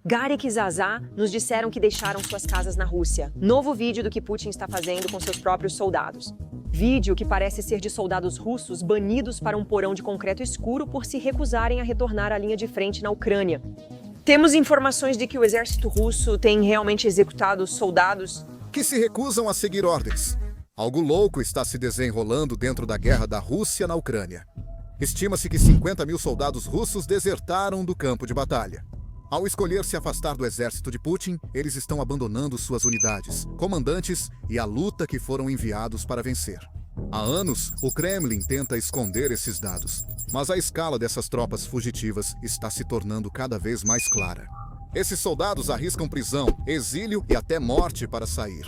Garik e Zazá nos disseram que deixaram suas casas na Rússia. Novo vídeo do que Putin está fazendo com seus próprios soldados. Vídeo que parece ser de soldados russos banidos para um porão de concreto escuro por se recusarem a retornar à linha de frente na Ucrânia. Temos informações de que o exército russo tem realmente executado soldados que se recusam a seguir ordens. Algo louco está se desenrolando dentro da guerra da Rússia na Ucrânia. Estima-se que 50 mil soldados russos desertaram do campo de batalha. Ao escolher se afastar do exército de Putin, eles estão abandonando suas unidades, comandantes e a luta que foram enviados para vencer. Há anos, o Kremlin tenta esconder esses dados, mas a escala dessas tropas fugitivas está se tornando cada vez mais clara. Esses soldados arriscam prisão, exílio e até morte para sair.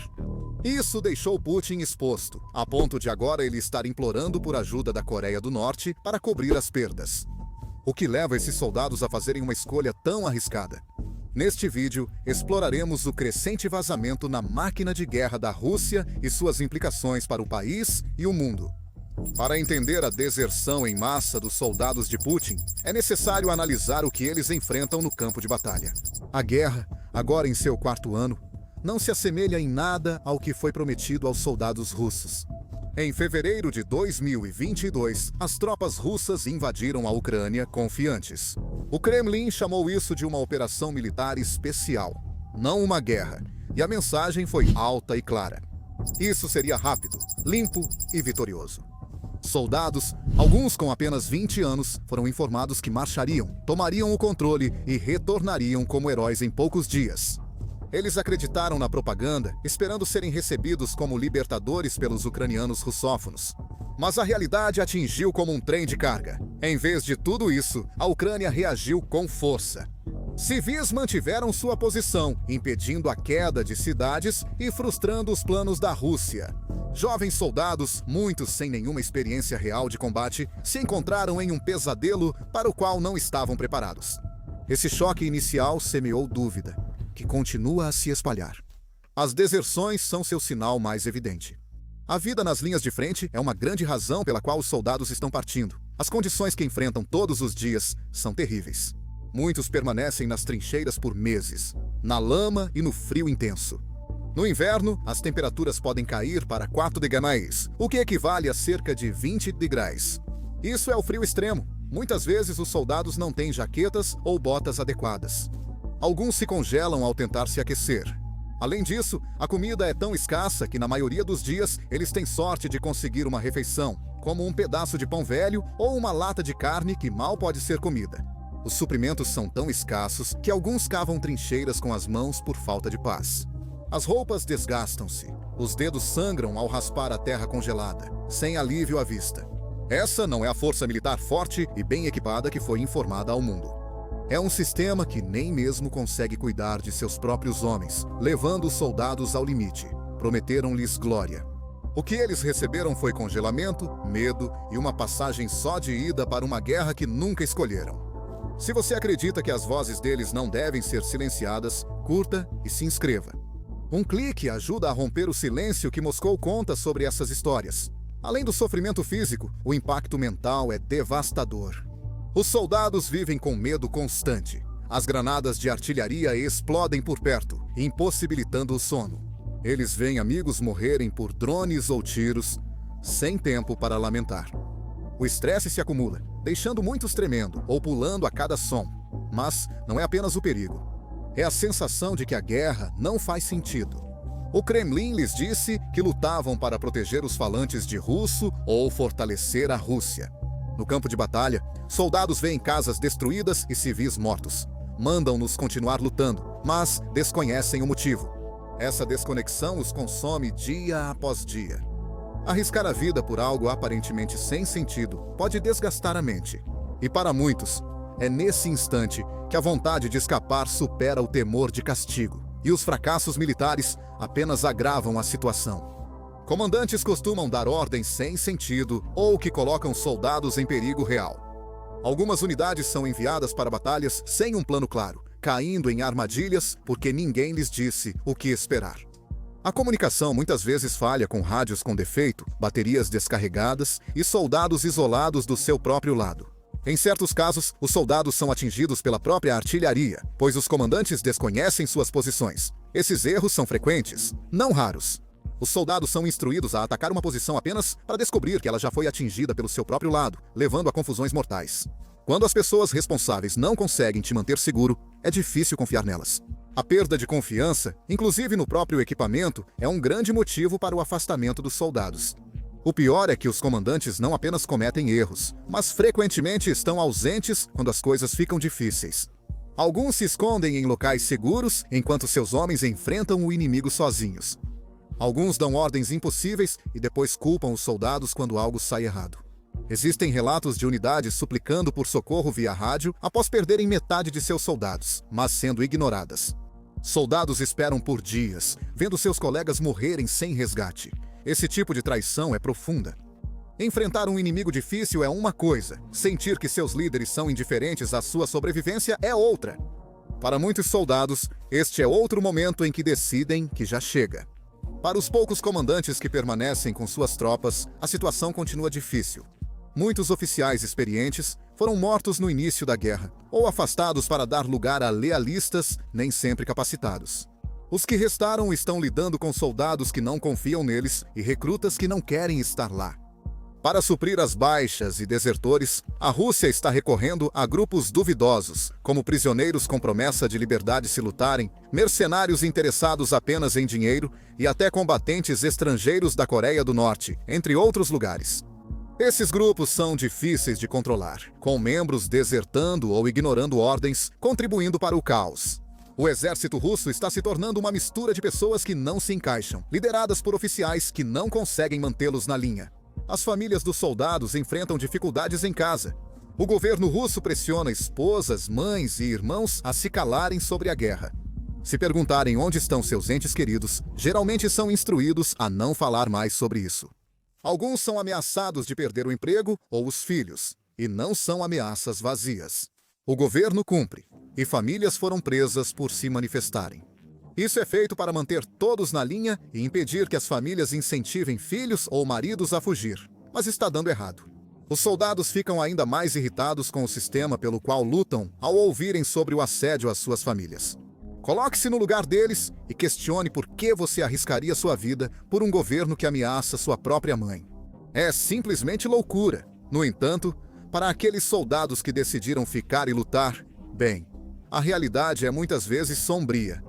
Isso deixou Putin exposto, a ponto de agora ele estar implorando por ajuda da Coreia do Norte para cobrir as perdas. O que leva esses soldados a fazerem uma escolha tão arriscada? Neste vídeo, exploraremos o crescente vazamento na máquina de guerra da Rússia e suas implicações para o país e o mundo. Para entender a deserção em massa dos soldados de Putin, é necessário analisar o que eles enfrentam no campo de batalha. A guerra, agora em seu 4º ano, não se assemelha em nada ao que foi prometido aos soldados russos. Em fevereiro de 2022, as tropas russas invadiram a Ucrânia confiantes. O Kremlin chamou isso de uma operação militar especial, não uma guerra, e a mensagem foi alta e clara. Isso seria rápido, limpo e vitorioso. Soldados, alguns com apenas 20 anos, foram informados que marchariam, tomariam o controle e retornariam como heróis em poucos dias. Eles acreditaram na propaganda, esperando serem recebidos como libertadores pelos ucranianos russófonos. Mas a realidade atingiu como um trem de carga. Em vez de tudo isso, a Ucrânia reagiu com força. Civis mantiveram sua posição, impedindo a queda de cidades e frustrando os planos da Rússia. Jovens soldados, muitos sem nenhuma experiência real de combate, se encontraram em um pesadelo para o qual não estavam preparados. Esse choque inicial semeou dúvida, que continua a se espalhar. As deserções são seu sinal mais evidente. A vida nas linhas de frente é uma grande razão pela qual os soldados estão partindo. As condições que enfrentam todos os dias são terríveis. Muitos permanecem nas trincheiras por meses, na lama e no frio intenso. No inverno, as temperaturas podem cair para 4 degrees, o que equivale a cerca de 20 degrees. Isso é o frio extremo. Muitas vezes os soldados não têm jaquetas ou botas adequadas. Alguns se congelam ao tentar se aquecer. Além disso, a comida é tão escassa que na maioria dos dias eles têm sorte de conseguir uma refeição, como um pedaço de pão velho ou uma lata de carne que mal pode ser comida. Os suprimentos são tão escassos que alguns cavam trincheiras com as mãos por falta de paz. As roupas desgastam-se, os dedos sangram ao raspar a terra congelada, sem alívio à vista. Essa não é a força militar forte e bem equipada que foi informada ao mundo. É um sistema que nem mesmo consegue cuidar de seus próprios homens, levando os soldados ao limite. Prometeram-lhes glória. O que eles receberam foi congelamento, medo e uma passagem só de ida para uma guerra que nunca escolheram. Se você acredita que as vozes deles não devem ser silenciadas, curta e se inscreva. Um clique ajuda a romper o silêncio que Moscou conta sobre essas histórias. Além do sofrimento físico, o impacto mental é devastador. Os soldados vivem com medo constante. As granadas de artilharia explodem por perto, impossibilitando o sono. Eles veem amigos morrerem por drones ou tiros, sem tempo para lamentar. O estresse se acumula, deixando muitos tremendo ou pulando a cada som. Mas não é apenas o perigo. É a sensação de que a guerra não faz sentido. O Kremlin lhes disse que lutavam para proteger os falantes de russo ou fortalecer a Rússia. No campo de batalha, soldados veem casas destruídas e civis mortos. Mandam-nos continuar lutando, mas desconhecem o motivo. Essa desconexão os consome dia após dia. Arriscar a vida por algo aparentemente sem sentido pode desgastar a mente. E para muitos, é nesse instante que a vontade de escapar supera o temor de castigo. E os fracassos militares apenas agravam a situação. Comandantes costumam dar ordens sem sentido ou que colocam soldados em perigo real. Algumas unidades são enviadas para batalhas sem um plano claro, caindo em armadilhas porque ninguém lhes disse o que esperar. A comunicação muitas vezes falha com rádios com defeito, baterias descarregadas e soldados isolados do seu próprio lado. Em certos casos, os soldados são atingidos pela própria artilharia, pois os comandantes desconhecem suas posições. Esses erros são frequentes, não raros. Os soldados são instruídos a atacar uma posição apenas para descobrir que ela já foi atingida pelo seu próprio lado, levando a confusões mortais. Quando as pessoas responsáveis não conseguem te manter seguro, é difícil confiar nelas. A perda de confiança, inclusive no próprio equipamento, é um grande motivo para o afastamento dos soldados. O pior é que os comandantes não apenas cometem erros, mas frequentemente estão ausentes quando as coisas ficam difíceis. Alguns se escondem em locais seguros enquanto seus homens enfrentam o inimigo sozinhos. Alguns dão ordens impossíveis e depois culpam os soldados quando algo sai errado. Existem relatos de unidades suplicando por socorro via rádio após perderem metade de seus soldados, mas sendo ignoradas. Soldados esperam por dias, vendo seus colegas morrerem sem resgate. Esse tipo de traição é profunda. Enfrentar um inimigo difícil é uma coisa, sentir que seus líderes são indiferentes à sua sobrevivência é outra. Para muitos soldados, este é outro momento em que decidem que já chega. Para os poucos comandantes que permanecem com suas tropas, a situação continua difícil. Muitos oficiais experientes foram mortos no início da guerra, ou afastados para dar lugar a lealistas nem sempre capacitados. Os que restaram estão lidando com soldados que não confiam neles e recrutas que não querem estar lá. Para suprir as baixas e desertores, a Rússia está recorrendo a grupos duvidosos, como prisioneiros com promessa de liberdade se lutarem, mercenários interessados apenas em dinheiro e até combatentes estrangeiros da Coreia do Norte, entre outros lugares. Esses grupos são difíceis de controlar, com membros desertando ou ignorando ordens, contribuindo para o caos. O exército russo está se tornando uma mistura de pessoas que não se encaixam, lideradas por oficiais que não conseguem mantê-los na linha. As famílias dos soldados enfrentam dificuldades em casa. O governo russo pressiona esposas, mães e irmãos a se calarem sobre a guerra. Se perguntarem onde estão seus entes queridos, geralmente são instruídos a não falar mais sobre isso. Alguns são ameaçados de perder o emprego ou os filhos, e não são ameaças vazias. O governo cumpre, e famílias foram presas por se manifestarem. Isso é feito para manter todos na linha e impedir que as famílias incentivem filhos ou maridos a fugir, mas está dando errado. Os soldados ficam ainda mais irritados com o sistema pelo qual lutam ao ouvirem sobre o assédio às suas famílias. Coloque-se no lugar deles e questione por que você arriscaria sua vida por um governo que ameaça sua própria mãe. É simplesmente loucura. No entanto, para aqueles soldados que decidiram ficar e lutar, bem, a realidade é muitas vezes sombria.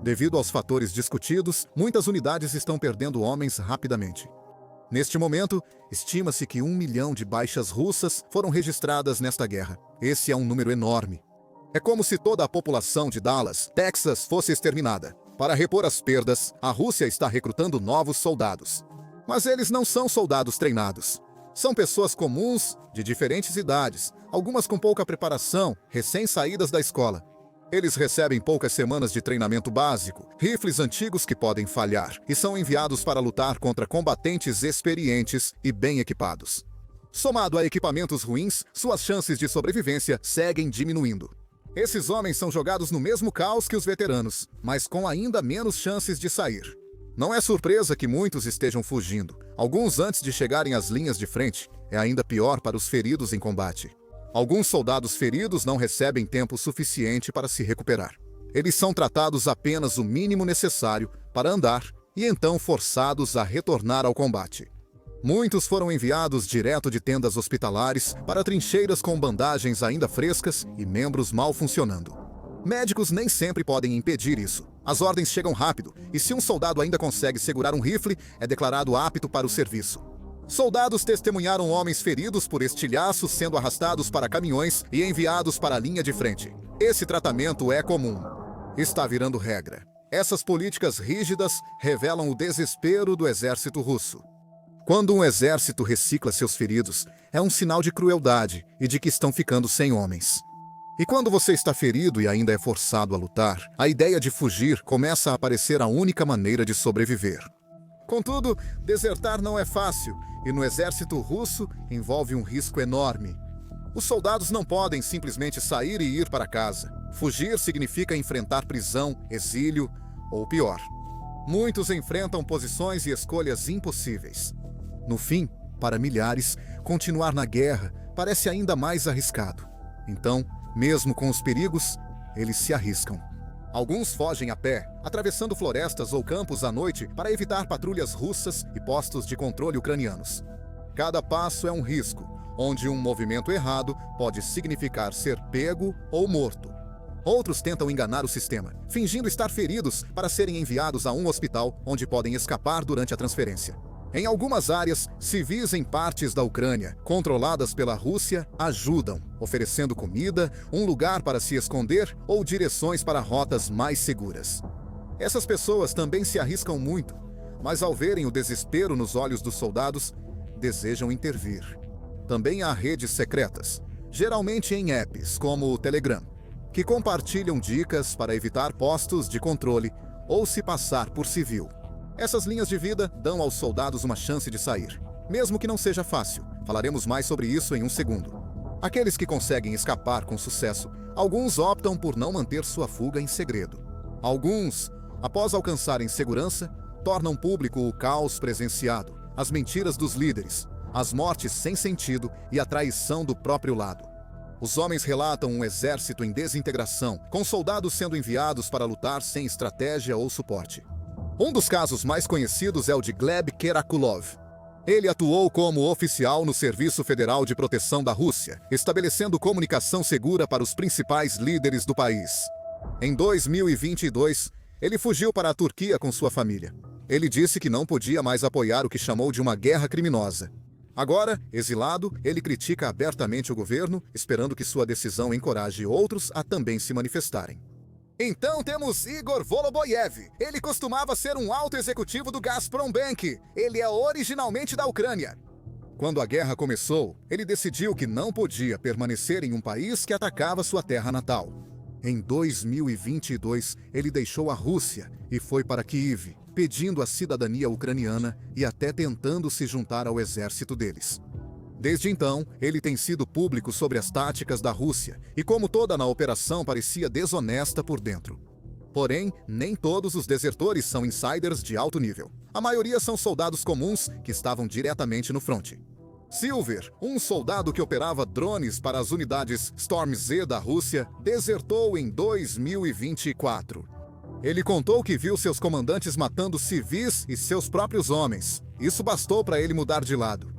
Devido aos fatores discutidos, muitas unidades estão perdendo homens rapidamente. Neste momento, estima-se que 1 milhão de baixas russas foram registradas nesta guerra. Esse é um número enorme. É como se toda a população de Dallas, Texas, fosse exterminada. Para repor as perdas, a Rússia está recrutando novos soldados. Mas eles não são soldados treinados. São pessoas comuns, de diferentes idades, algumas com pouca preparação, recém-saídas da escola. Eles recebem poucas semanas de treinamento básico, rifles antigos que podem falhar, e são enviados para lutar contra combatentes experientes e bem equipados. Somado a equipamentos ruins, suas chances de sobrevivência seguem diminuindo. Esses homens são jogados no mesmo caos que os veteranos, mas com ainda menos chances de sair. Não é surpresa que muitos estejam fugindo. Alguns antes de chegarem às linhas de frente, é ainda pior para os feridos em combate. Alguns soldados feridos não recebem tempo suficiente para se recuperar. Eles são tratados apenas o mínimo necessário para andar e então forçados a retornar ao combate. Muitos foram enviados direto de tendas hospitalares para trincheiras com bandagens ainda frescas e membros mal funcionando. Médicos nem sempre podem impedir isso. As ordens chegam rápido, e se um soldado ainda consegue segurar um rifle, é declarado apto para o serviço. Soldados testemunharam homens feridos por estilhaços sendo arrastados para caminhões e enviados para a linha de frente. Esse tratamento é comum. Está virando regra. Essas políticas rígidas revelam o desespero do exército russo. Quando um exército recicla seus feridos, é um sinal de crueldade e de que estão ficando sem homens. E quando você está ferido e ainda é forçado a lutar, a ideia de fugir começa a parecer a única maneira de sobreviver. Contudo, desertar não é fácil, e no exército russo envolve um risco enorme. Os soldados não podem simplesmente sair e ir para casa. Fugir significa enfrentar prisão, exílio ou pior. Muitos enfrentam posições e escolhas impossíveis. No fim, para milhares, continuar na guerra parece ainda mais arriscado. Então, mesmo com os perigos, eles se arriscam. Alguns fogem a pé, atravessando florestas ou campos à noite para evitar patrulhas russas e postos de controle ucranianos. Cada passo é um risco, onde um movimento errado pode significar ser pego ou morto. Outros tentam enganar o sistema, fingindo estar feridos para serem enviados a um hospital onde podem escapar durante a transferência. Em algumas áreas, civis em partes da Ucrânia, controladas pela Rússia, ajudam, oferecendo comida, um lugar para se esconder ou direções para rotas mais seguras. Essas pessoas também se arriscam muito, mas ao verem o desespero nos olhos dos soldados, desejam intervir. Também há redes secretas, geralmente em apps como o Telegram, que compartilham dicas para evitar postos de controle ou se passar por civil. Essas linhas de vida dão aos soldados uma chance de sair, mesmo que não seja fácil. Falaremos mais sobre isso em um segundo. Aqueles que conseguem escapar com sucesso, alguns optam por não manter sua fuga em segredo. Alguns, após alcançarem segurança, tornam público o caos presenciado, as mentiras dos líderes, as mortes sem sentido e a traição do próprio lado. Os homens relatam um exército em desintegração, com soldados sendo enviados para lutar sem estratégia ou suporte. Um dos casos mais conhecidos é o de Gleb Kerakulov. Ele atuou como oficial no Serviço Federal de Proteção da Rússia, estabelecendo comunicação segura para os principais líderes do país. Em 2022, ele fugiu para a Turquia com sua família. Ele disse que não podia mais apoiar o que chamou de uma guerra criminosa. Agora, exilado, ele critica abertamente o governo, esperando que sua decisão encoraje outros a também se manifestarem. Então temos Igor Voloboyev. Ele costumava ser um alto executivo do Gazprom Bank. Ele é originalmente da Ucrânia. Quando a guerra começou, ele decidiu que não podia permanecer em um país que atacava sua terra natal. Em 2022, ele deixou a Rússia e foi para Kyiv, pedindo a cidadania ucraniana e até tentando se juntar ao exército deles. Desde então, ele tem sido público sobre as táticas da Rússia e como toda na operação parecia desonesta por dentro. Porém, nem todos os desertores são insiders de alto nível. A maioria são soldados comuns que estavam diretamente no fronte. Silver, um soldado que operava drones para as unidades Storm Z da Rússia, desertou em 2024. Ele contou que viu seus comandantes matando civis e seus próprios homens. Isso bastou para ele mudar de lado.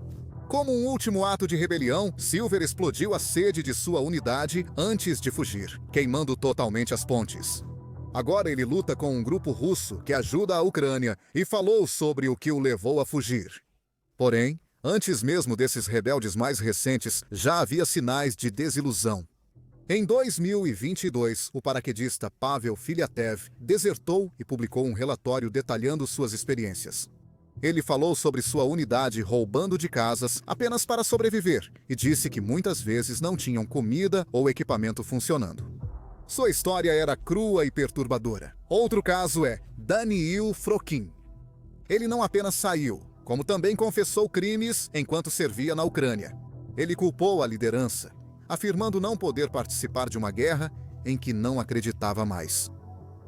Como um último ato de rebelião, Silver explodiu a sede de sua unidade antes de fugir, queimando totalmente as pontes. Agora ele luta com um grupo russo que ajuda a Ucrânia e falou sobre o que o levou a fugir. Porém, antes mesmo desses rebeldes mais recentes, já havia sinais de desilusão. Em 2022, o paraquedista Pavel Filyatev desertou e publicou um relatório detalhando suas experiências. Ele falou sobre sua unidade roubando de casas apenas para sobreviver e disse que muitas vezes não tinham comida ou equipamento funcionando. Sua história era crua e perturbadora. Outro caso é Daniil Frokin. Ele não apenas saiu, como também confessou crimes enquanto servia na Ucrânia. Ele culpou a liderança, afirmando não poder participar de uma guerra em que não acreditava mais.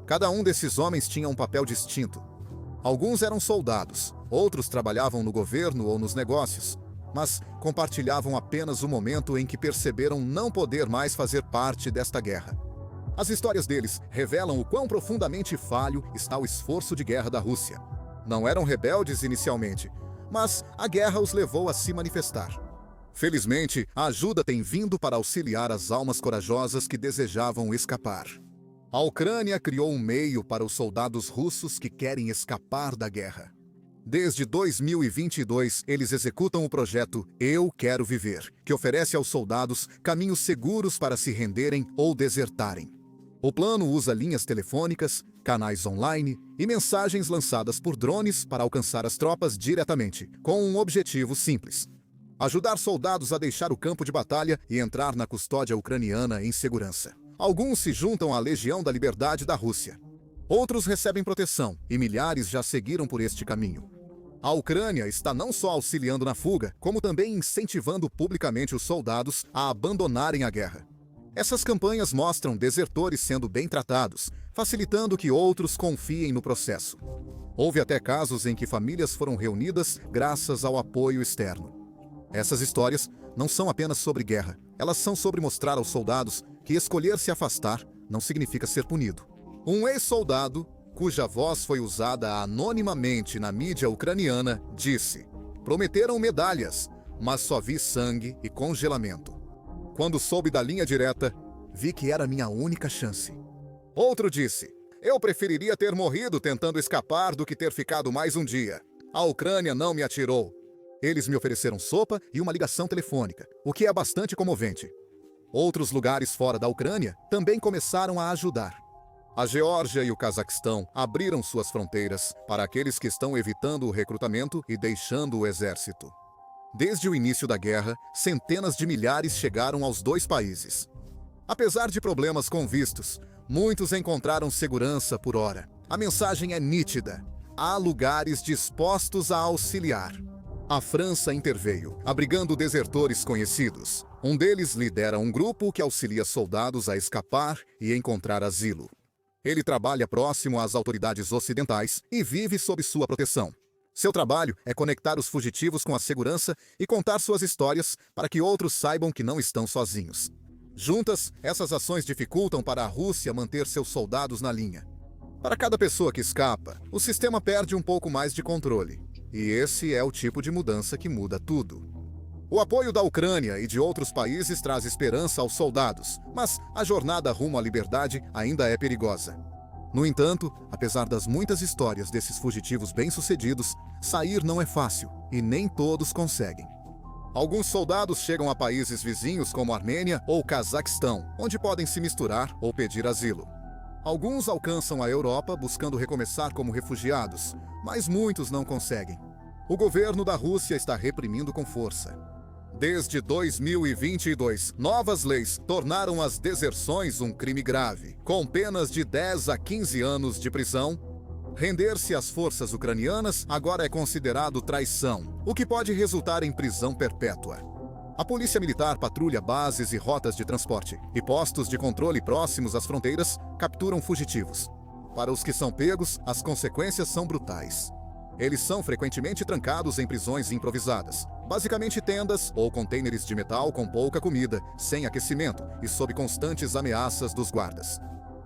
Cada um desses homens tinha um papel distinto. Alguns eram soldados, outros trabalhavam no governo ou nos negócios, mas compartilhavam apenas o momento em que perceberam não poder mais fazer parte desta guerra. As histórias deles revelam o quão profundamente falho está o esforço de guerra da Rússia. Não eram rebeldes inicialmente, mas a guerra os levou a se manifestar. Felizmente, a ajuda tem vindo para auxiliar as almas corajosas que desejavam escapar. A Ucrânia criou um meio para os soldados russos que querem escapar da guerra. Desde 2022, eles executam o projeto Eu Quero Viver, que oferece aos soldados caminhos seguros para se renderem ou desertarem. O plano usa linhas telefônicas, canais online e mensagens lançadas por drones para alcançar as tropas diretamente, com um objetivo simples: ajudar soldados a deixar o campo de batalha e entrar na custódia ucraniana em segurança. Alguns se juntam à Legião da Liberdade da Rússia. Outros recebem proteção, e milhares já seguiram por este caminho. A Ucrânia está não só auxiliando na fuga, como também incentivando publicamente os soldados a abandonarem a guerra. Essas campanhas mostram desertores sendo bem tratados, facilitando que outros confiem no processo. Houve até casos em que famílias foram reunidas graças ao apoio externo. Essas histórias não são apenas sobre guerra. Elas são sobre mostrar aos soldados que escolher se afastar não significa ser punido. Um ex-soldado, cuja voz foi usada anonimamente na mídia ucraniana, disse: "Prometeram medalhas, mas só vi sangue e congelamento. Quando soube da linha direta, vi que era minha única chance." Outro disse: "Eu preferiria ter morrido tentando escapar do que ter ficado mais um dia. A Ucrânia não me atirou. Eles me ofereceram sopa e uma ligação telefônica, o que é bastante comovente." Outros lugares fora da Ucrânia também começaram a ajudar. A Geórgia e o Cazaquistão abriram suas fronteiras para aqueles que estão evitando o recrutamento e deixando o exército. Desde o início da guerra, centenas de milhares chegaram aos dois países. Apesar de problemas com vistos, muitos encontraram segurança por hora. A mensagem é nítida: há lugares dispostos a auxiliar. A França interveio, abrigando desertores conhecidos. Um deles lidera um grupo que auxilia soldados a escapar e encontrar asilo. Ele trabalha próximo às autoridades ocidentais e vive sob sua proteção. Seu trabalho é conectar os fugitivos com a segurança e contar suas histórias para que outros saibam que não estão sozinhos. Juntas, essas ações dificultam para a Rússia manter seus soldados na linha. Para cada pessoa que escapa, o sistema perde um pouco mais de controle. E esse é o tipo de mudança que muda tudo. O apoio da Ucrânia e de outros países traz esperança aos soldados, mas a jornada rumo à liberdade ainda é perigosa. No entanto, apesar das muitas histórias desses fugitivos bem-sucedidos, sair não é fácil e nem todos conseguem. Alguns soldados chegam a países vizinhos como Armênia ou Cazaquistão, onde podem se misturar ou pedir asilo. Alguns alcançam a Europa buscando recomeçar como refugiados, mas muitos não conseguem. O governo da Rússia está reprimindo com força. Desde 2022, novas leis tornaram as deserções um crime grave, com penas de 10 a 15 anos de prisão. Render-se às forças ucranianas agora é considerado traição, o que pode resultar em prisão perpétua. A polícia militar patrulha bases e rotas de transporte, e postos de controle próximos às fronteiras capturam fugitivos. Para os que são pegos, as consequências são brutais. Eles são frequentemente trancados em prisões improvisadas, basicamente tendas ou contêineres de metal com pouca comida, sem aquecimento e sob constantes ameaças dos guardas.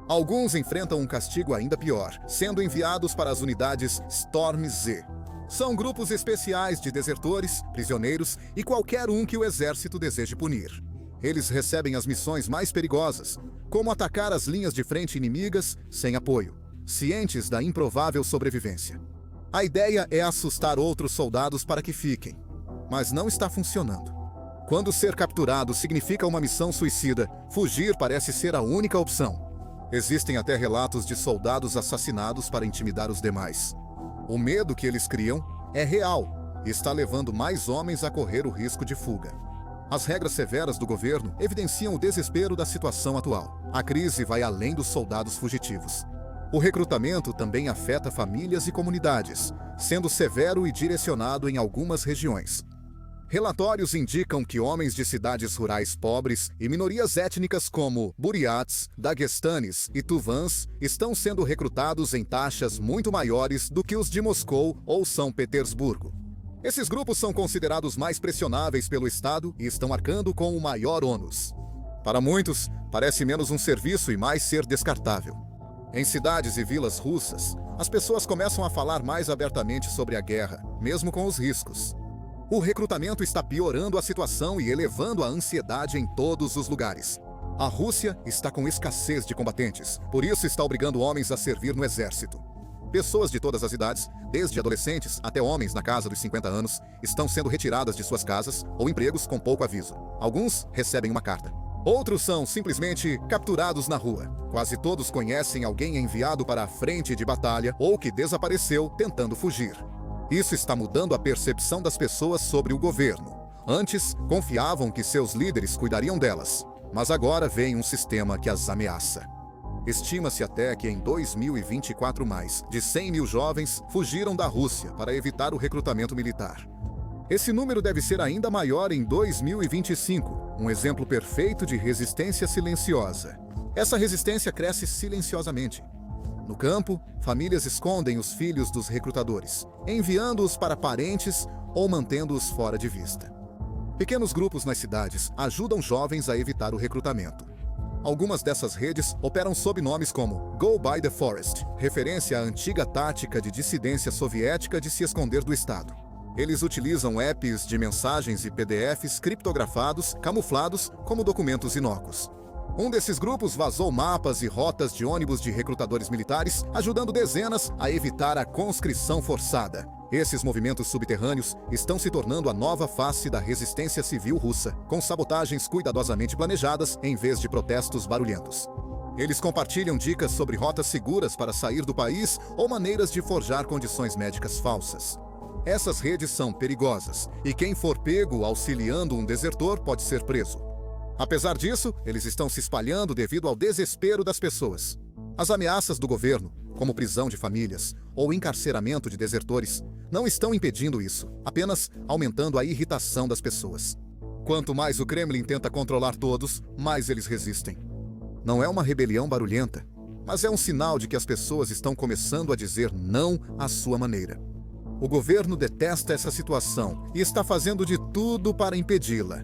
Alguns enfrentam um castigo ainda pior, sendo enviados para as unidades Storm Z. São grupos especiais de desertores, prisioneiros e qualquer um que o exército deseje punir. Eles recebem as missões mais perigosas, como atacar as linhas de frente inimigas sem apoio, cientes da improvável sobrevivência. A ideia é assustar outros soldados para que fiquem, mas não está funcionando. Quando ser capturado significa uma missão suicida, fugir parece ser a única opção. Existem até relatos de soldados assassinados para intimidar os demais. O medo que eles criam é real e está levando mais homens a correr o risco de fuga. As regras severas do governo evidenciam o desespero da situação atual. A crise vai além dos soldados fugitivos. O recrutamento também afeta famílias e comunidades, sendo severo e direcionado em algumas regiões. Relatórios indicam que homens de cidades rurais pobres e minorias étnicas como Buriats, Daguestanes e Tuvãs estão sendo recrutados em taxas muito maiores do que os de Moscou ou São Petersburgo. Esses grupos são considerados mais pressionáveis pelo Estado e estão arcando com o maior ônus. Para muitos, parece menos um serviço e mais ser descartável. Em cidades e vilas russas, as pessoas começam a falar mais abertamente sobre a guerra, mesmo com os riscos. O recrutamento está piorando a situação e elevando a ansiedade em todos os lugares. A Rússia está com escassez de combatentes, por isso está obrigando homens a servir no exército. Pessoas de todas as idades, desde adolescentes até homens na casa dos 50 anos, estão sendo retiradas de suas casas ou empregos com pouco aviso. Alguns recebem uma carta. Outros são simplesmente capturados na rua. Quase todos conhecem alguém enviado para a frente de batalha ou que desapareceu tentando fugir. Isso está mudando a percepção das pessoas sobre o governo. Antes, confiavam que seus líderes cuidariam delas, mas agora vem um sistema que as ameaça. Estima-se até que em 2024 mais de 100 mil jovens fugiram da Rússia para evitar o recrutamento militar. Esse número deve ser ainda maior em 2025, um exemplo perfeito de resistência silenciosa. Essa resistência cresce silenciosamente. No campo, famílias escondem os filhos dos recrutadores, enviando-os para parentes ou mantendo-os fora de vista. Pequenos grupos nas cidades ajudam jovens a evitar o recrutamento. Algumas dessas redes operam sob nomes como Go by the Forest, referência à antiga tática de dissidência soviética de se esconder do Estado. Eles utilizam apps de mensagens e PDFs criptografados, camuflados como documentos inócuos. Um desses grupos vazou mapas e rotas de ônibus de recrutadores militares, ajudando dezenas a evitar a conscrição forçada. Esses movimentos subterrâneos estão se tornando a nova face da resistência civil russa, com sabotagens cuidadosamente planejadas em vez de protestos barulhentos. Eles compartilham dicas sobre rotas seguras para sair do país ou maneiras de forjar condições médicas falsas. Essas redes são perigosas, e quem for pego auxiliando um desertor pode ser preso. Apesar disso, eles estão se espalhando devido ao desespero das pessoas. As ameaças do governo, como prisão de famílias ou encarceramento de desertores, não estão impedindo isso, apenas aumentando a irritação das pessoas. Quanto mais o Kremlin tenta controlar todos, mais eles resistem. Não é uma rebelião barulhenta, mas é um sinal de que as pessoas estão começando a dizer não à sua maneira. O governo detesta essa situação e está fazendo de tudo para impedi-la.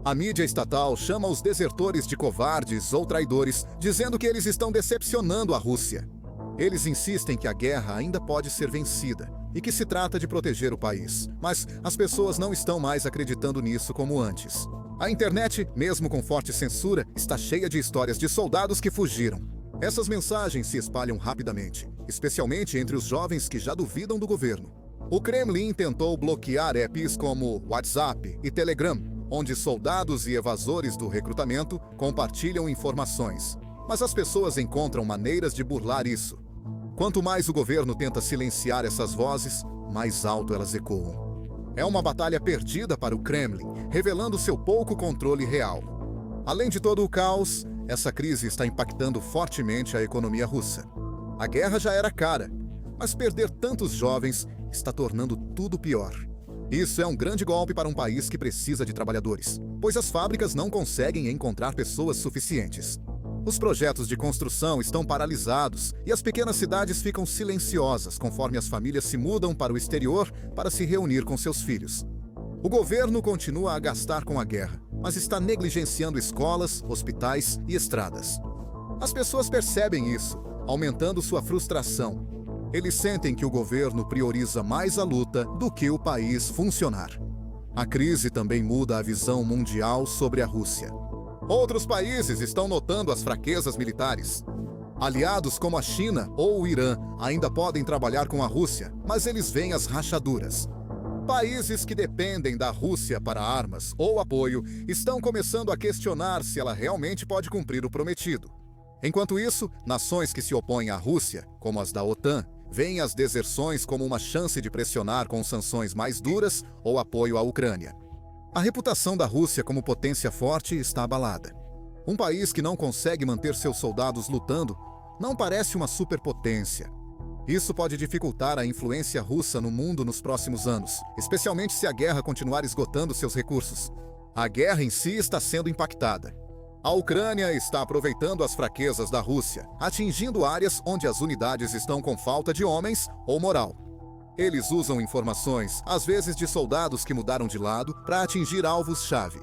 A mídia estatal chama os desertores de covardes ou traidores, dizendo que eles estão decepcionando a Rússia. Eles insistem que a guerra ainda pode ser vencida e que se trata de proteger o país, mas as pessoas não estão mais acreditando nisso como antes. A internet, mesmo com forte censura, está cheia de histórias de soldados que fugiram. Essas mensagens se espalham rapidamente, especialmente entre os jovens que já duvidam do governo. O Kremlin tentou bloquear apps como WhatsApp e Telegram, onde soldados e evasores do recrutamento compartilham informações. Mas as pessoas encontram maneiras de burlar isso. Quanto mais o governo tenta silenciar essas vozes, mais alto elas ecoam. É uma batalha perdida para o Kremlin, revelando seu pouco controle real. Além de todo o caos, essa crise está impactando fortemente a economia russa. A guerra já era cara, mas perder tantos jovens está tornando tudo pior. Isso é um grande golpe para um país que precisa de trabalhadores, pois as fábricas não conseguem encontrar pessoas suficientes. Os projetos de construção estão paralisados e as pequenas cidades ficam silenciosas conforme as famílias se mudam para o exterior para se reunir com seus filhos. O governo continua a gastar com a guerra, mas está negligenciando escolas, hospitais e estradas. As pessoas percebem isso, aumentando sua frustração. Eles sentem que o governo prioriza mais a luta do que o país funcionar. A crise também muda a visão mundial sobre a Rússia. Outros países estão notando as fraquezas militares. Aliados como a China ou o Irã ainda podem trabalhar com a Rússia, mas eles veem as rachaduras. Países que dependem da Rússia para armas ou apoio estão começando a questionar se ela realmente pode cumprir o prometido. Enquanto isso, nações que se opõem à Rússia, como as da OTAN, veem as deserções como uma chance de pressionar com sanções mais duras ou apoio à Ucrânia. A reputação da Rússia como potência forte está abalada. Um país que não consegue manter seus soldados lutando não parece uma superpotência. Isso pode dificultar a influência russa no mundo nos próximos anos, especialmente se a guerra continuar esgotando seus recursos. A guerra em si está sendo impactada. A Ucrânia está aproveitando as fraquezas da Rússia, atingindo áreas onde as unidades estão com falta de homens ou moral. Eles usam informações, às vezes de soldados que mudaram de lado, para atingir alvos-chave.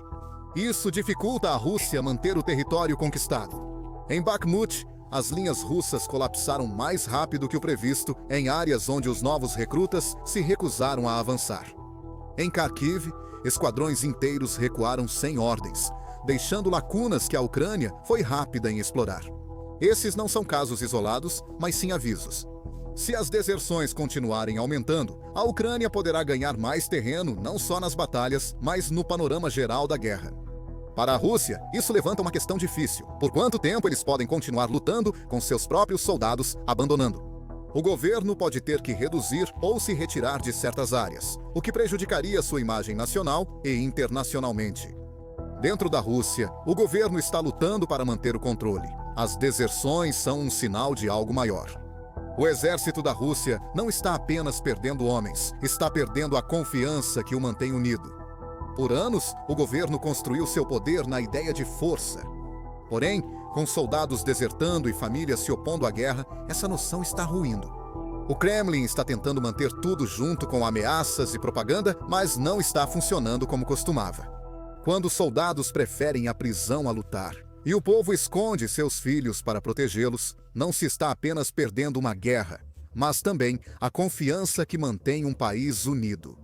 Isso dificulta a Rússia manter o território conquistado. Em Bakhmut, as linhas russas colapsaram mais rápido que o previsto em áreas onde os novos recrutas se recusaram a avançar. Em Kharkiv, esquadrões inteiros recuaram sem ordens, deixando lacunas que a Ucrânia foi rápida em explorar. Esses não são casos isolados, mas sim avisos. Se as deserções continuarem aumentando, a Ucrânia poderá ganhar mais terreno não só nas batalhas, mas no panorama geral da guerra. Para a Rússia, isso levanta uma questão difícil. Por quanto tempo eles podem continuar lutando com seus próprios soldados abandonando? O governo pode ter que reduzir ou se retirar de certas áreas, o que prejudicaria sua imagem nacional e internacionalmente. Dentro da Rússia, o governo está lutando para manter o controle. As deserções são um sinal de algo maior. O exército da Rússia não está apenas perdendo homens, está perdendo a confiança que o mantém unido. Por anos, o governo construiu seu poder na ideia de força. Porém, com soldados desertando e famílias se opondo à guerra, essa noção está ruindo. O Kremlin está tentando manter tudo junto com ameaças e propaganda, mas não está funcionando como costumava. Quando soldados preferem a prisão a lutar, e o povo esconde seus filhos para protegê-los, não se está apenas perdendo uma guerra, mas também a confiança que mantém um país unido.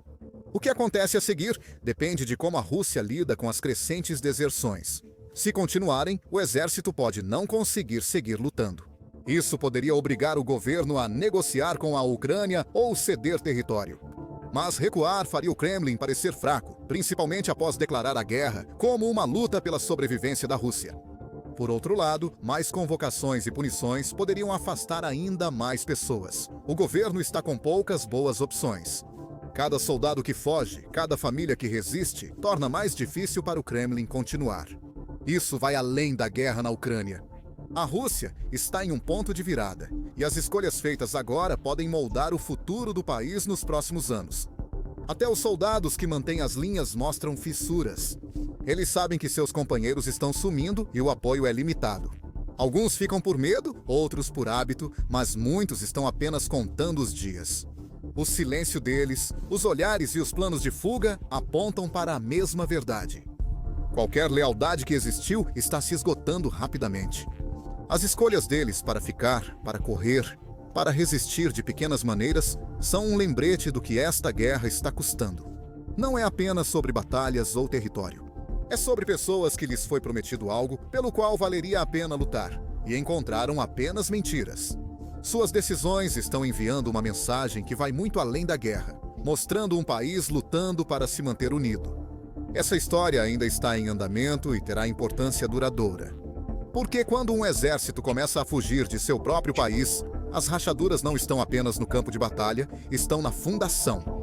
O que acontece a seguir depende de como a Rússia lida com as crescentes deserções. Se continuarem, o exército pode não conseguir seguir lutando. Isso poderia obrigar o governo a negociar com a Ucrânia ou ceder território. Mas recuar faria o Kremlin parecer fraco, principalmente após declarar a guerra como uma luta pela sobrevivência da Rússia. Por outro lado, mais convocações e punições poderiam afastar ainda mais pessoas. O governo está com poucas boas opções. Cada soldado que foge, cada família que resiste, torna mais difícil para o Kremlin continuar. Isso vai além da guerra na Ucrânia. A Rússia está em um ponto de virada, e as escolhas feitas agora podem moldar o futuro do país nos próximos anos. Até os soldados que mantêm as linhas mostram fissuras. Eles sabem que seus companheiros estão sumindo e o apoio é limitado. Alguns ficam por medo, outros por hábito, mas muitos estão apenas contando os dias. O silêncio deles, os olhares e os planos de fuga apontam para a mesma verdade. Qualquer lealdade que existiu está se esgotando rapidamente. As escolhas deles para ficar, para correr, para resistir de pequenas maneiras são um lembrete do que esta guerra está custando. Não é apenas sobre batalhas ou território. É sobre pessoas que lhes foi prometido algo pelo qual valeria a pena lutar e encontraram apenas mentiras. Suas decisões estão enviando uma mensagem que vai muito além da guerra, mostrando um país lutando para se manter unido. Essa história ainda está em andamento e terá importância duradoura. Porque quando um exército começa a fugir de seu próprio país, as rachaduras não estão apenas no campo de batalha, estão na fundação.